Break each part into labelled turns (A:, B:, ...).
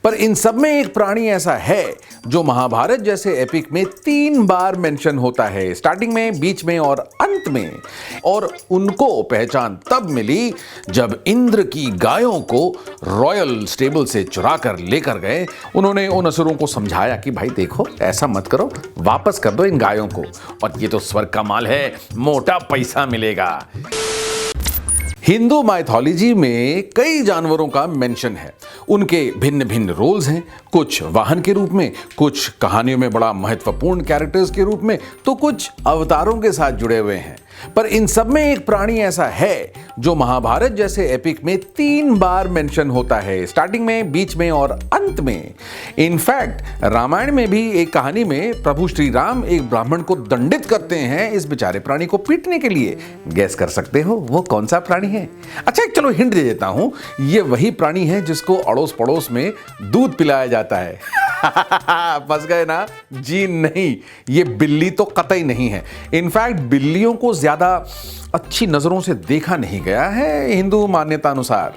A: पर इन सब में एक प्राणी ऐसा है जो महाभारत जैसे एपिक में 3 बार मेंशन होता है, स्टार्टिंग में, बीच में और अंत में। और उनको पहचान तब मिली जब इंद्र की गायों को रॉयल स्टेबल से चुरा कर लेकर गए। उन्होंने उन असुरों को समझाया कि भाई देखो, ऐसा मत करो, वापस कर दो इन गायों को, और ये तो स्वर्ग का माल है, मोटा पैसा मिलेगा। हिंदू माइथोलॉजी में कई जानवरों का मेंशन है। उनके भिन्न भिन्न रोल्स हैं, कुछ वाहन के रूप में, कुछ कहानियों में बड़ा महत्वपूर्ण कैरेक्टर्स के रूप में, तो कुछ अवतारों के साथ जुड़े हुए हैं। पर इन सब में एक प्राणी ऐसा है जो महाभारत जैसे एपिक में 3 बार मेंशन होता है, स्टार्टिंग में, बीच में और अंत में। इनफैक्ट रामायण में भी एक कहानी में प्रभु श्री राम एक ब्राह्मण को दंडित करते हैं इस बेचारे प्राणी को पीटने के लिए। गैस कर सकते हो वो कौन सा प्राणी है? अच्छा, चलो हिंट दे देता हूं, ये वही प्राणी है जिसको अड़ोस पड़ोस में दूध पिलाया जाता है। फंस गए ना? जी नहीं, ये बिल्ली तो कतई नहीं है। इनफैक्ट बिल्लियों को ज्यादा अच्छी नजरों से देखा नहीं गया है हिंदू मान्यता अनुसार।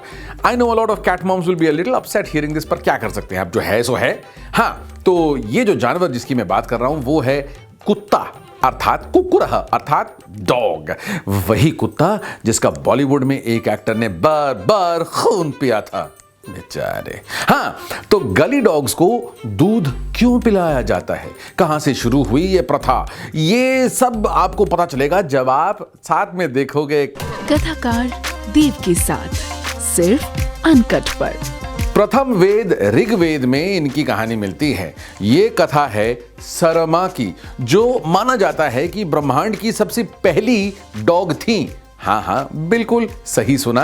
A: I know a lot of cat moms will be a little upset hearing this, पर क्या कर सकते हैं, अब जो है सो है। हाँ, तो ये जो जानवर जिसकी मैं बात कर रहा हूं वो है कुत्ता, अर्थात कुकुरह, अर्थात डॉग। वही कुत्ता जिसका बॉलीवुड में एक एक्टर ने बार बार खून पिया था बेचारे। हाँ, तो गली डॉग्स को दूध क्यों पिलाया जाता है, कहां से शुरू हुई ये प्रथा, ये सब आपको पता चलेगा जब आप साथ में देखोगे
B: कथाकार देव के साथ, सिर्फ अनकट पर।
A: प्रथम वेद ऋग्वेद में इनकी कहानी मिलती है। ये कथा है सरमा की, जो माना जाता है कि ब्रह्मांड की सबसे पहली डॉग थी। हाँ हाँ, बिल्कुल सही सुना,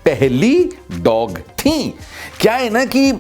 A: पहली डॉग थी। क्या है ना कि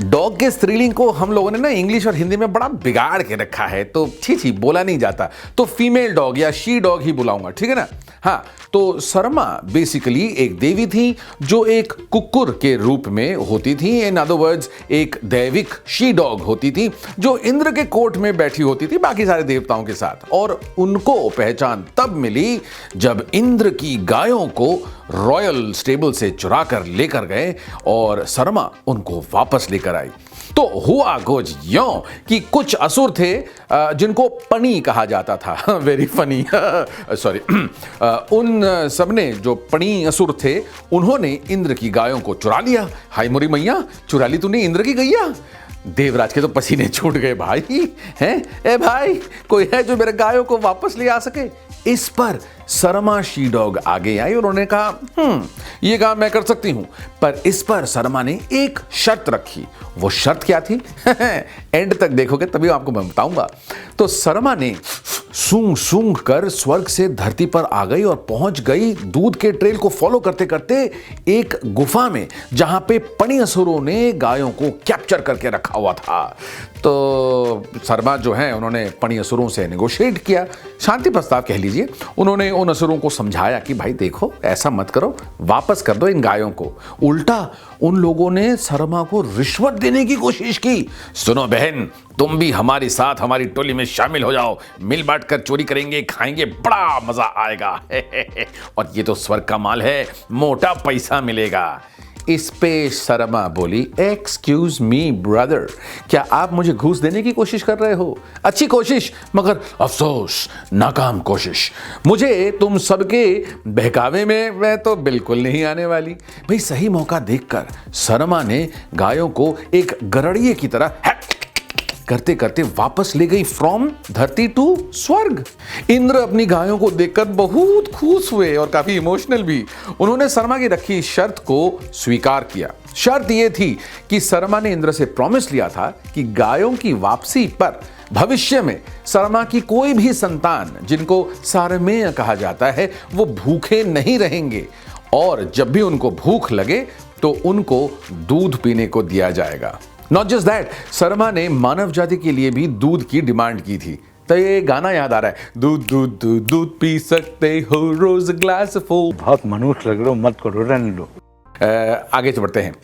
A: डॉग के स्त्रीलिंग को हम लोगों ने ना इंग्लिश और हिंदी में बड़ा बिगाड़ के रखा है, तो छी बोला नहीं जाता, तो फीमेल डॉग या शी डॉग ही बुलाऊंगा, ठीक है ना। हाँ, तो सरमा बेसिकली एक देवी थी जो एक कुकुर के रूप में होती थी। इन अदर वर्ड्स, एक दैविक शी डॉग होती थी जो इंद्र के कोर्ट में बैठी होती थी बाकी सारे देवताओं के साथ। और उनको पहचान तब मिली जब इंद्र की गायों को रॉयल स्टेबल से चुरा कर लेकर गए और सरमा उनको वापस लेकर आई। तो हुआ कुछ यूं कि कुछ असुर थे जिनको पनी कहा जाता था। Very funny, sorry. उन सबने, जो पनी असुर थे, उन्होंने इंद्र की गायों को चुरा लिया। हाय मोरी मैया, चुरा ली तूने इंद्र की गैया। देवराज के तो पसीने छूट गए भाई। हैं, ए भाई, कोई है जो मेरे गायों को वापस ले आ सके? इस पर सरमा शी डॉग आगे आई और उन्होंने कहा, ये काम मैं कर सकती हूं। पर इस पर सरमा ने एक शर्त रखी। वो शर्त क्या थी? एंड तक देखोगे तभी आपको मैं बताऊंगा। तो सरमा ने सूंघ सूंघ कर स्वर्ग से धरती पर आ गई और पहुंच गई दूध के ट्रेल को फॉलो करते करते एक गुफा में, जहां पे पनी असुरों ने गायों को कैप्चर करके रखा हुआ था। तो सरमा जो है, उन्होंने पनी असुरों से नेगोशिएट किया, शांति प्रस्ताव कह लीजिए। उन्होंने उन असुरों को समझाया कि भाई देखो, ऐसा मत करो, वापस कर दो इन गायों को। उल्टा उन लोगों ने सरमा को रिश्वत देने की कोशिश की। सुनो बहन, तुम भी हमारे साथ हमारी टोली में शामिल हो जाओ, मिल बांट कर चोरी करेंगे, खाएंगे, बड़ा मजा आएगा। और ये तो स्वर्ग का माल है, मोटा पैसा मिलेगा। इस पे सरमा बोली, एक्सक्यूज मी ब्रदर, क्या आप मुझे घूस देने की कोशिश कर रहे हो? अच्छी कोशिश, मगर अफसोस नाकाम कोशिश। मुझे तुम सबके बहकावे में मैं तो बिल्कुल नहीं आने वाली। भाई सही मौका देखकर सरमा ने गायों को एक गरड़िए की तरह करते करते वापस ले गई फ्रॉम धरती टू स्वर्ग। इंद्र अपनी गायों को देखकर बहुत खुश हुए और काफी इमोशनल भी। उन्होंने सरमा की रखी शर्त को स्वीकार किया। शर्त यह थी कि सरमा ने इंद्र से प्रॉमिस लिया था कि गायों की वापसी पर भविष्य में सरमा की कोई भी संतान, जिनको सारमेय कहा जाता है, वो भूखे नहीं रहेंगे और जब भी उनको भूख लगे तो उनको दूध पीने को दिया जाएगा। नॉट जस्ट दैट, सरमा ने मानव जाति के लिए भी दूध की डिमांड की थी। तो ये गाना याद आ रहा है, दूध दूध दूध दूध पी सकते हो रोज ग्लास फुल।
C: बहुत मनुष्य लग रहे हो, मत करो, रहने लो।
A: आगे बढ़ते हैं।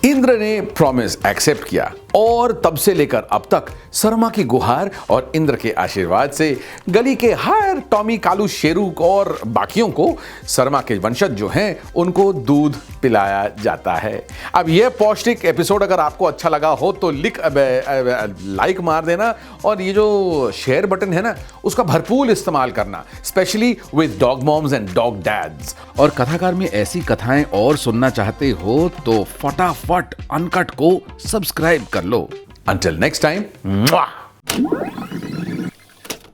A: इंद्र ने प्रॉमिस एक्सेप्ट किया और तब से लेकर अब तक शर्मा की गुहार और इंद्र के आशीर्वाद से गली के हर टॉमी, कालू, शेरू और बाकियों को शर्मा के वंशज जो हैं उनको दूध पिलाया जाता है। अब यह पौष्टिक एपिसोड अगर आपको अच्छा लगा हो तो लाइक मार देना और ये जो शेयर बटन है ना उसका भरपूर इस्तेमाल करना, specially with dog moms and dog dads. और कथाकार में ऐसी कथाएं और सुनना चाहते हो तो फटाफट अनकट को सब्सक्राइब कर लो। Until next time, mwah!